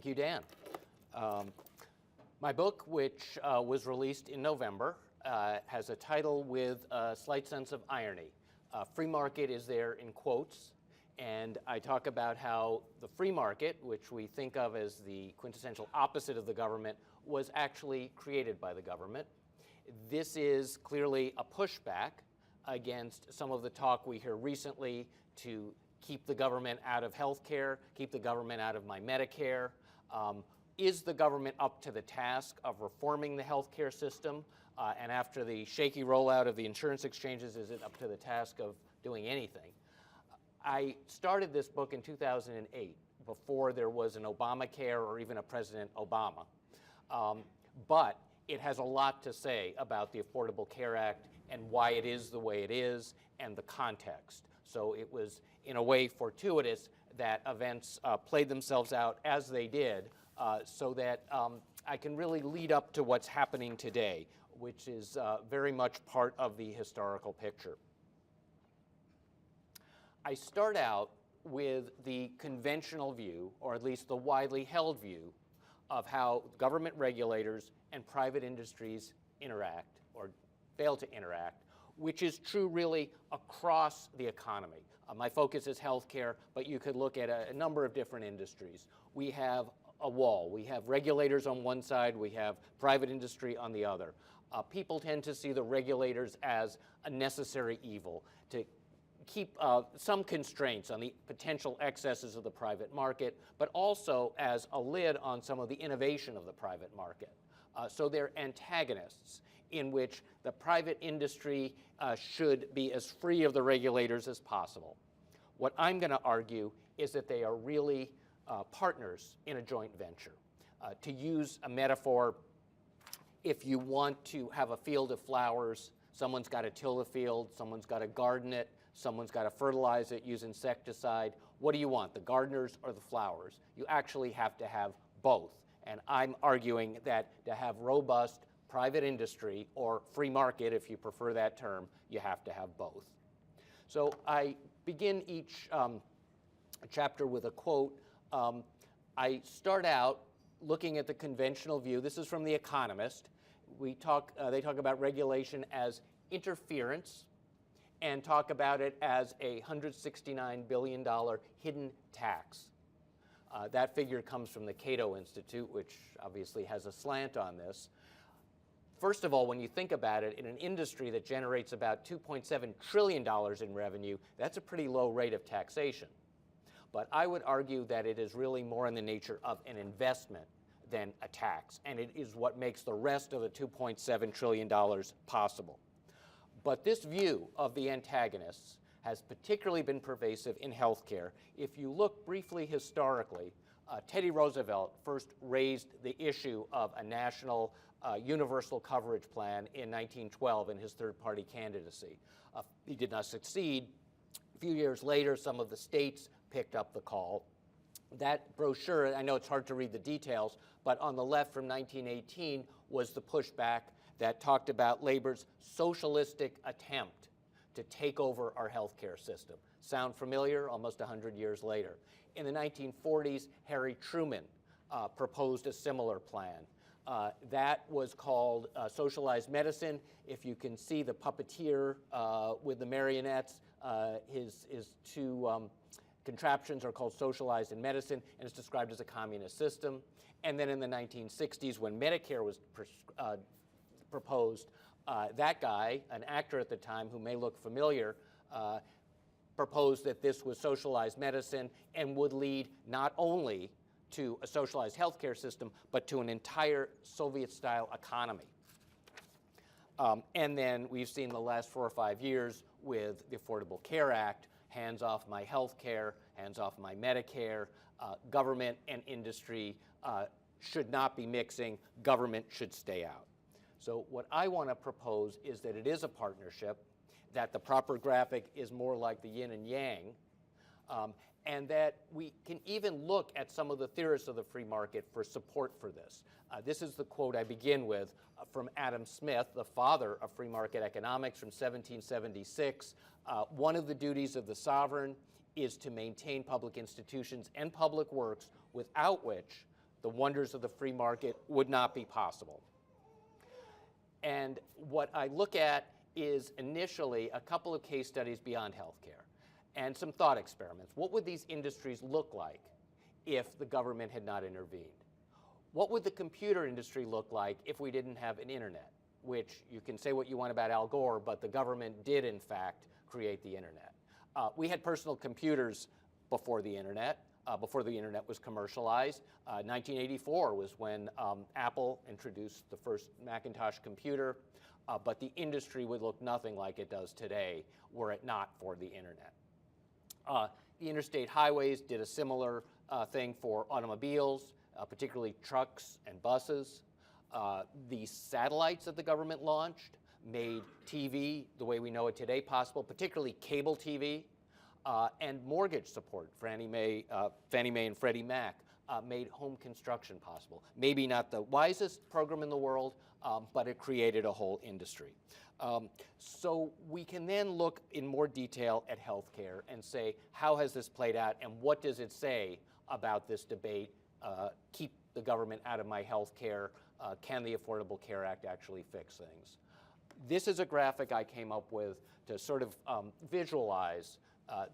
Thank you, Dan. My book, which was released in November, has a title with a slight sense of irony. Free market is there in quotes, and I talk about how the free market, which we think of as the quintessential opposite of the government, was actually created by the government. This is clearly a pushback against some of the talk we hear recently to keep the government out of health care, keep the government out of my Medicare. Is the government up to the task of reforming the health care system? And after the shaky rollout of the insurance exchanges, is it up to the task of doing anything? I started this book in 2008, before there was an Obamacare or even a President Obama. But it has a lot to say about the Affordable Care Act and why it is the way it is and the context. So it was, in a way, fortuitous that events played themselves out as they did so that I can really lead up to what's happening today, which is very much part of the historical picture. I start out with the conventional view, or at least the widely held view, of how government regulators and private industries interact, or fail to interact, which is true really across the economy. My focus is healthcare, but you could look at a number of different industries. We have a wall. We have regulators on one side. We have private industry on the other. People tend to see the regulators as a necessary evil, to keep some constraints on the potential excesses of the private market, but also as a lid on some of the innovation of the private market. So they're antagonists in which the private industry should be as free of the regulators as possible. What I'm going to argue is that they are really partners in a joint venture. To use a metaphor, if you want to have a field of flowers, someone's got to till the field, someone's got to garden it, someone's got to fertilize it, use insecticide. What do you want, the gardeners or the flowers? You actually have to have both. And I'm arguing that to have robust private industry, or free market if you prefer that term, you have to have both. So I begin each chapter with a quote. I start out looking at the conventional view. This is from The Economist. They talk about regulation as interference and talk about it as a $169 billion hidden tax. That figure comes from the Cato Institute, which obviously has a slant on this. First of all, when you think about it, in an industry that generates about $2.7 trillion in revenue, that's a pretty low rate of taxation. But I would argue that it is really more in the nature of an investment than a tax, and it is what makes the rest of the $2.7 trillion possible. But this view of the antagonists has particularly been pervasive in healthcare. If you look briefly historically, Teddy Roosevelt first raised the issue of a national universal coverage plan in 1912 in his third-party candidacy. He did not succeed. A few years later, some of the states picked up the call. That brochure, I know it's hard to read the details, but on the left from 1918 was the pushback that talked about labor's socialistic attempt to take over our healthcare system. Sound familiar? Almost 100 years later. In the 1940s, Harry Truman proposed a similar plan. That was called socialized medicine. If you can see the puppeteer with the marionettes, his two contraptions are called socialized in medicine, and it's described as a communist system. And then in the 1960s, when Medicare was proposed, that guy, an actor at the time who may look familiar, proposed that this was socialized medicine and would lead not only to a socialized healthcare system, but to an entire Soviet-style economy. And then we've seen the last 4 or 5 years with the Affordable Care Act, hands off my health care, hands off my Medicare. Government and industry should not be mixing. Government should stay out. So what I want to propose is that it is a partnership, that the proper graphic is more like the yin and yang, and that we can even look at some of the theorists of the free market for support for this. This is the quote I begin with from Adam Smith, the father of free market economics, from 1776. One of the duties of the sovereign is to maintain public institutions and public works, without which the wonders of the free market would not be possible. And what I look at is initially a couple of case studies beyond healthcare and some thought experiments. What would these industries look like if the government had not intervened? What would the computer industry look like if we didn't have an internet? Which you can say what you want about Al Gore, but the government did in fact create the internet. We had personal computers before the internet was commercialized. 1984 was when Apple introduced the first Macintosh computer, but the industry would look nothing like it does today were it not for the internet. The interstate highways did a similar thing for automobiles, particularly trucks and buses. The satellites that the government launched made TV, the way we know it today, possible, particularly cable TV, and mortgage support. Fannie Mae and Freddie Mac made home construction possible. Maybe not the wisest program in the world, but it created a whole industry. So we can then look in more detail at healthcare and say, how has this played out, and what does it say about this debate? Keep the government out of my healthcare. Can the Affordable Care Act actually fix things? This is a graphic I came up with to sort of visualize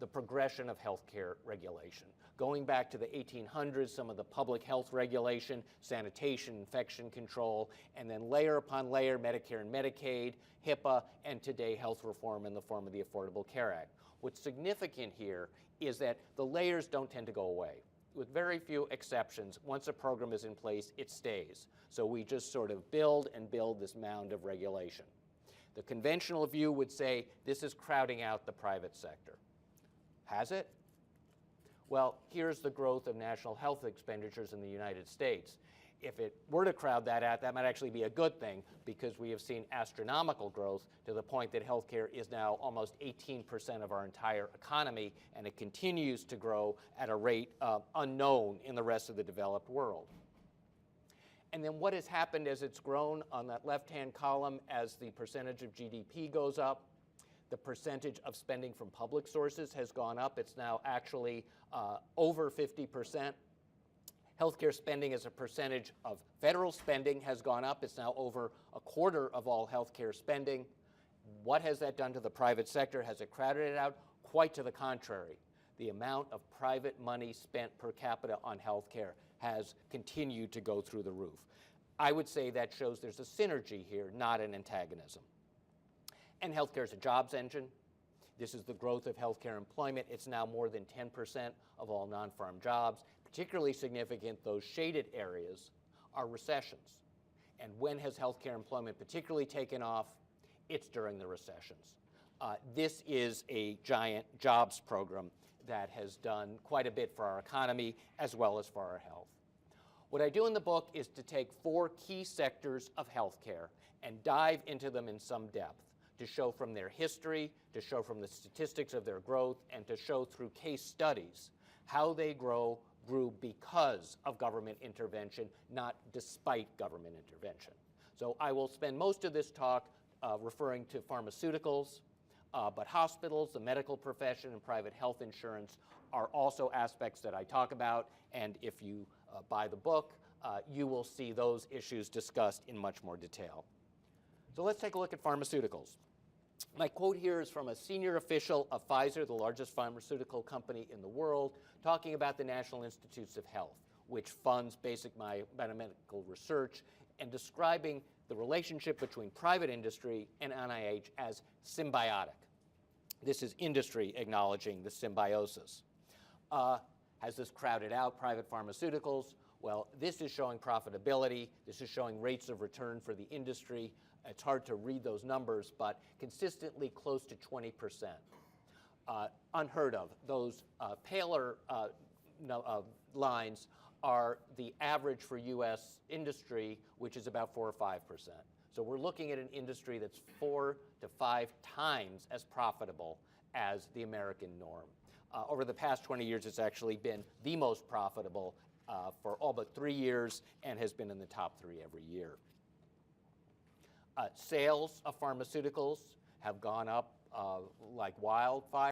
the progression of healthcare regulation. Going back to the 1800s, some of the public health regulation, sanitation, infection control, and then layer upon layer, Medicare and Medicaid, HIPAA, and today health reform in the form of the Affordable Care Act. What's significant here is that the layers don't tend to go away. With very few exceptions, once a program is in place, it stays. So we just sort of build and build this mound of regulation. The conventional view would say this is crowding out the private sector. Has it? Well, here's the growth of national health expenditures in the United States. If it were to crowd that out, that might actually be a good thing, because we have seen astronomical growth to the point that healthcare is now almost 18% of our entire economy, and it continues to grow at a rate unknown in the rest of the developed world. And then what has happened as it's grown on that left-hand column, as the percentage of GDP goes up, the percentage of spending from public sources has gone up. It's now actually over 50%. Healthcare spending as a percentage of federal spending has gone up. It's now over a quarter of all healthcare spending. What has that done to the private sector? Has it crowded it out? Quite to the contrary. The amount of private money spent per capita on healthcare has continued to go through the roof. I would say that shows there's a synergy here, not an antagonism. And healthcare is a jobs engine. This is the growth of healthcare employment. It's now more than 10% of all non-farm jobs. Particularly significant, those shaded areas are recessions. And when has healthcare employment particularly taken off? It's during the recessions. This is a giant jobs program that has done quite a bit for our economy as well as for our health. What I do in the book is to take 4 key sectors of healthcare and dive into them in some depth, to show from their history, to show from the statistics of their growth, and to show through case studies how they grew because of government intervention, not despite government intervention. So I will spend most of this talk referring to pharmaceuticals, but hospitals, the medical profession, and private health insurance are also aspects that I talk about, and if you buy the book, you will see those issues discussed in much more detail. So let's take a look at pharmaceuticals. My quote here is from a senior official of Pfizer, the largest pharmaceutical company in the world, talking about the National Institutes of Health, which funds basic biomedical research, and describing the relationship between private industry and NIH as symbiotic. This is industry acknowledging the symbiosis. Has this crowded out private pharmaceuticals? Well, this is showing profitability. This is showing rates of return for the industry. It's hard to read those numbers, but consistently close to 20%. Unheard of. Those paler lines are the average for U.S. industry, which is about 4 or 5%. So we're looking at an industry that's 4 to 5 times as profitable as the American norm. Over the past 20 years, it's actually been the most profitable for all but 3 years and has been in the top 3 every year. Sales of pharmaceuticals have gone up like wildfire.